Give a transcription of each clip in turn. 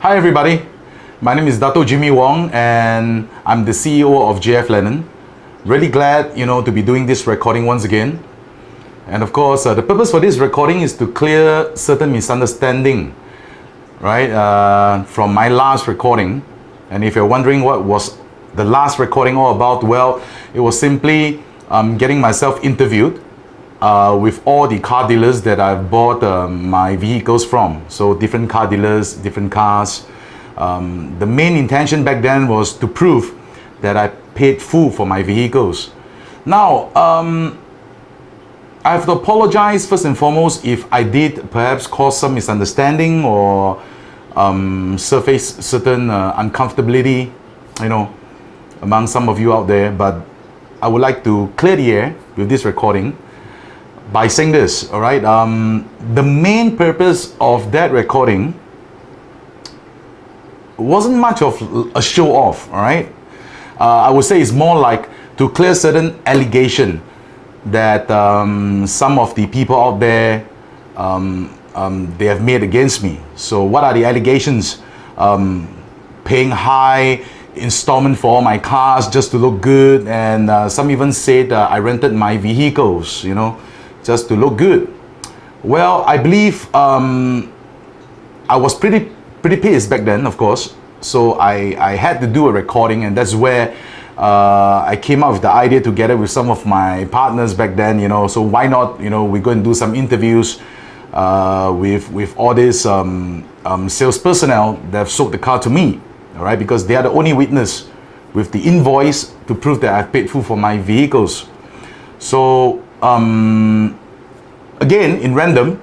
Hi everybody, my name is Dato Jimmy Wong and I'm the CEO of JF Lennon. Really glad, to be doing this recording once again. And of course, the purpose for this recording is to clear certain misunderstanding, right, from my last recording. And if you're wondering what was the last recording all about, well, it was simply getting myself interviewed with all the car dealers that I've bought my vehicles from. So different car dealers, different cars. The main intention back then was to prove that I paid full for my vehicles. Now, I have to apologize first and foremost if I did perhaps cause some misunderstanding or surface certain uncomfortability, among some of you out there. But I would like to clear the air with this recording by saying this, all right? The main purpose of that recording wasn't much of a show off, all right? I would say it's more like to clear certain allegation that some of the people out there they have made against me. So what are the allegations? Paying high installment for all my cars just to look good, and some even said I rented my vehicles, just to look good. Well, I believe I was pretty pissed back then, of course. So I had to do a recording, and that's where I came up with the idea together with some of my partners back then, so why not, we go and do some interviews with all this sales personnel that have sold the car to me, all right, because they are the only witness with the invoice to prove that I've paid full for my vehicles. So again, in random,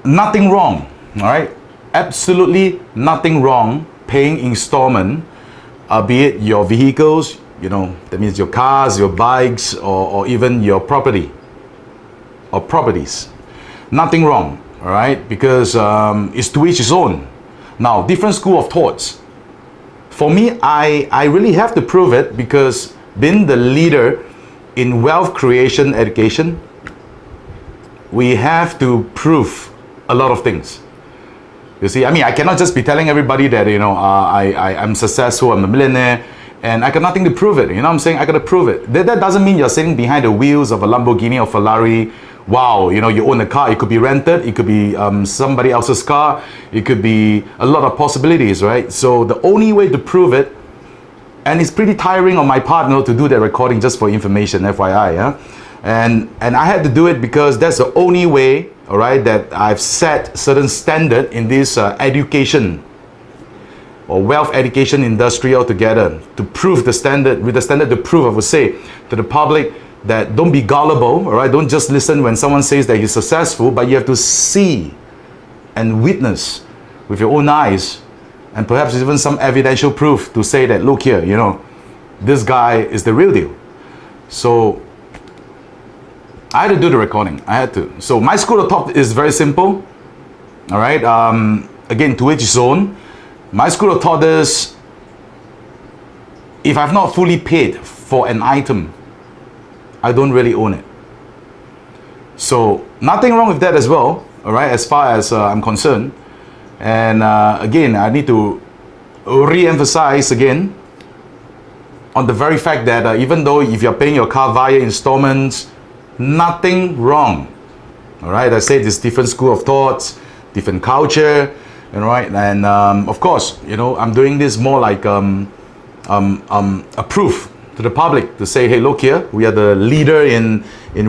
nothing wrong, all right, absolutely nothing wrong paying installment, be it your vehicles, that means your cars, your bikes, or even your property or properties. Nothing wrong, all right, because it's to each his own. Now, different school of thoughts. For me, I really have to prove it, because being the leader in wealth creation education, we have to prove a lot of things. You see, I cannot just be telling everybody that, I'm successful, I'm a millionaire, and I got nothing to prove it. I'm saying? I got to prove it. That doesn't mean you're sitting behind the wheels of a Lamborghini or Ferrari. Wow, you own a car. It could be rented. It could be somebody else's car. It could be a lot of possibilities, right? So the only way to prove it, and it's pretty tiring on my partner to do that recording just for information, FYI, yeah? And I had to do it because that's the only way, all right, that I've set certain standard in this education or wealth education industry altogether, to prove the standard, with the standard to prove, I would say, to the public that don't be gullible, all right? Don't just listen when someone says that he's successful, but you have to see and witness with your own eyes, and perhaps even some evidential proof to say that, look here, this guy is the real deal. So I had to do the recording. I had to. So my school of thought is very simple, all right? Again, to each his own. My school of thought is, if I've not fully paid for an item, I don't really own it. So nothing wrong with that as well, all right, as far as I'm concerned. And again, I need to re-emphasize again on the very fact that even though if you're paying your car via installments, nothing wrong, all right? I said there's different school of thoughts, different culture, right? And of course, I'm doing this more like a proof to the public to say, hey, look here, we are the leader in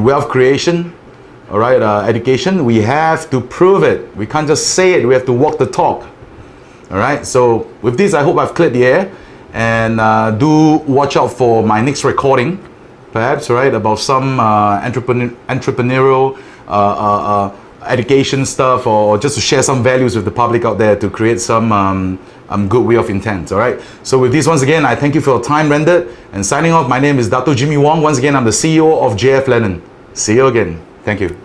wealth creation, all right, education. We have to prove it. We can't just say it. We have to walk the talk, all right? So with this, I hope I've cleared the air, and do watch out for my next recording, perhaps, right, about some entrepreneurial education stuff, or just to share some values with the public out there to create some good way of intent, all right? So with this, once again, I thank you for your time rendered, and signing off, my name is Dato Jimmy Wong. Once again, I'm the CEO of JF Lennon. See you again. Thank you.